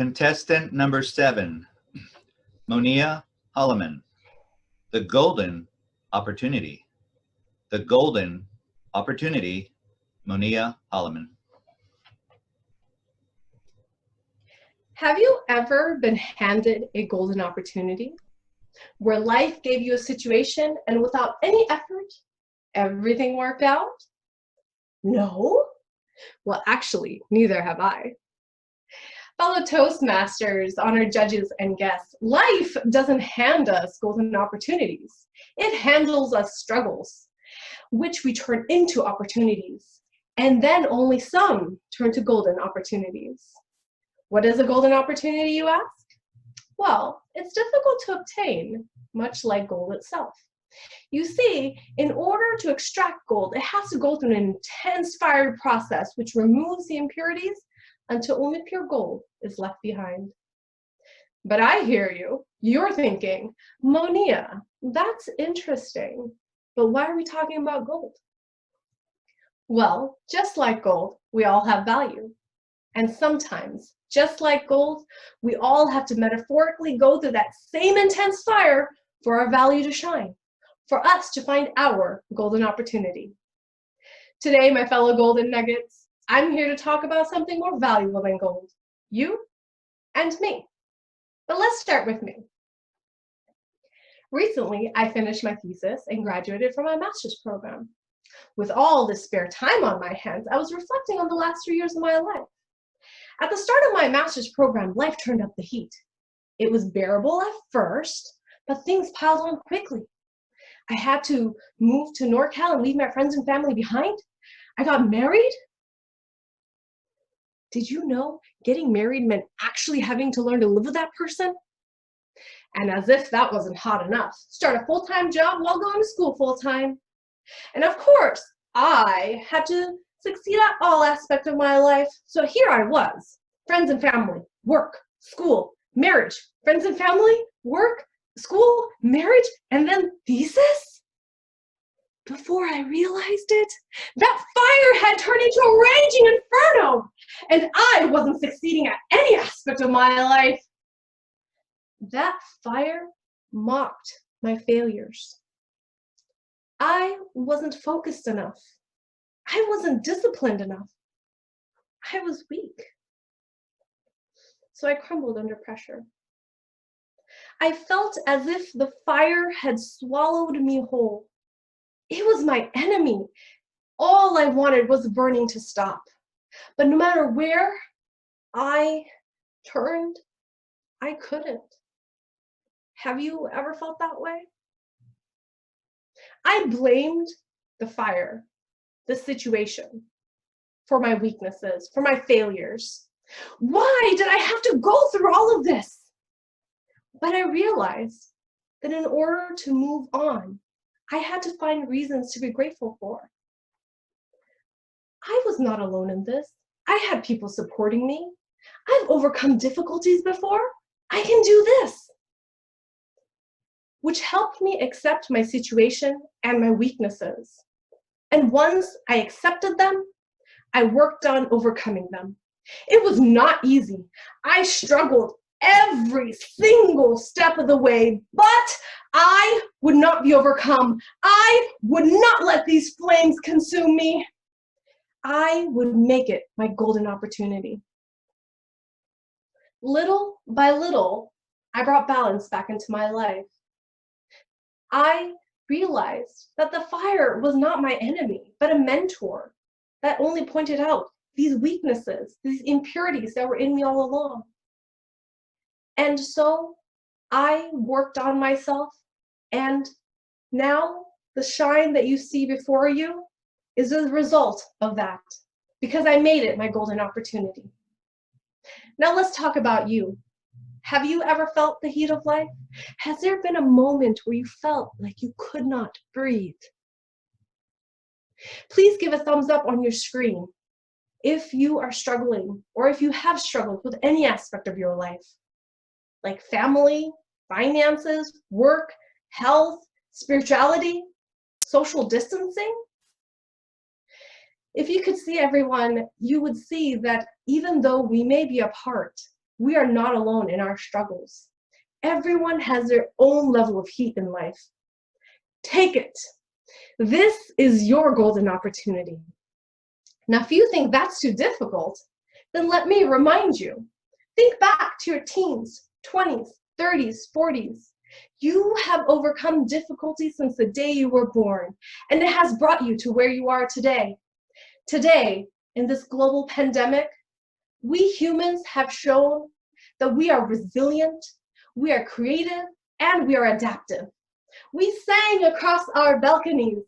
Contestant number 7, Monia, Holleman. The golden opportunity. The golden opportunity, Monia, Holleman. Have you ever been handed a golden opportunity where life gave you a situation and without any effort, everything worked out? No? Well, actually, neither have I. Fellow Toastmasters, honored judges and guests, life doesn't hand us golden opportunities. It handles us struggles, which we turn into opportunities, and then only some turn to golden opportunities. What is a golden opportunity, you ask? Well, it's difficult to obtain, much like gold itself. You see, in order to extract gold, it has to go through an intense fiery process which removes the impurities until only pure gold is left behind. But I hear you. You're thinking, Monia, that's interesting, but why are we talking about gold? Well, just like gold, we all have value. And sometimes, just like gold, we all have to metaphorically go through that same intense fire for our value to shine, for us to find our golden opportunity. Today, my fellow golden nuggets, I'm here to talk about something more valuable than gold, you and me. But let's start with me. Recently, I finished my thesis and graduated from my master's program. With all this spare time on my hands, I was reflecting on the last 3 years of my life. At the start of my master's program, life turned up the heat. It was bearable at first, but things piled on quickly. I had to move to NorCal and leave my friends and family behind. I got married. Did you know getting married meant actually having to learn to live with that person? And as if that wasn't hot enough, start a full-time job while going to school full-time. And of course, I had to succeed at all aspects of my life. So here I was, friends and family, work, school, marriage, friends and family, work, school, marriage, and then thesis? Before I realized it, that fire had turned into a raging inferno, and I wasn't succeeding at any aspect of my life. That fire mocked my failures. I wasn't focused enough. I wasn't disciplined enough. I was weak. So I crumbled under pressure. I felt as if the fire had swallowed me whole. It was my enemy. All I wanted was burning to stop. But no matter where I turned, I couldn't. Have you ever felt that way? I blamed the fire, the situation, for my weaknesses, for my failures. Why did I have to go through all of this? But I realized that in order to move on, I had to find reasons to be grateful for. I was not alone in this. I had people supporting me. I've overcome difficulties before. I can do this. Which helped me accept my situation and my weaknesses. And once I accepted them, I worked on overcoming them. It was not easy. I struggled every single step of the way, but I would not be overcome. I would not let these flames consume me. I would make it my golden opportunity. Little by little, I brought balance back into my life. I realized that the fire was not my enemy, but a mentor that only pointed out these weaknesses, these impurities that were in me all along. And so I worked on myself, and now the shine that you see before you is a result of that, because I made it my golden opportunity. Now let's talk about you. Have you ever felt the heat of life? Has there been a moment where you felt like you could not breathe? Please give a thumbs up on your screen if you are struggling, or if you have struggled with any aspect of your life, like family, finances, work, health, spirituality, social distancing. If you could see everyone, you would see that even though we may be apart, We are not alone in our struggles. Everyone has their own level of heat in life. Take it. This is your golden opportunity. Now, if you think that's too difficult, then let me remind you. Think back to your teens, 20s, 30s, 40s. You have overcome difficulty since the day you were born, and it has brought you to where you are today. Today, in this global pandemic, we humans have shown that we are resilient, we are creative, and we are adaptive. We sang across our balconies.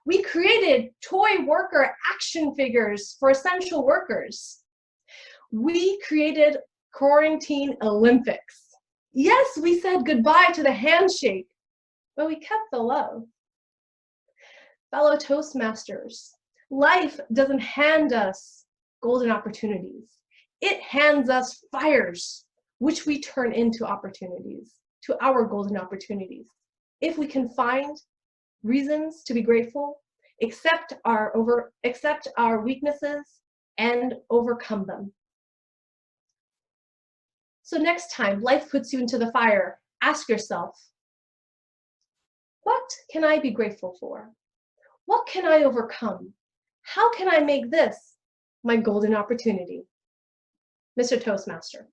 We created toy worker action figures for essential workers. We created quarantine Olympics. Yes, we said goodbye to the handshake, but we kept the love. Fellow Toastmasters, life doesn't hand us golden opportunities. It hands us fires, which we turn into opportunities, to our golden opportunities. If we can find reasons to be grateful, accept our weaknesses, and overcome them. So next time life puts you into the fire, ask yourself, what can I be grateful for? What can I overcome? How can I make this my golden opportunity? Mr. Toastmaster.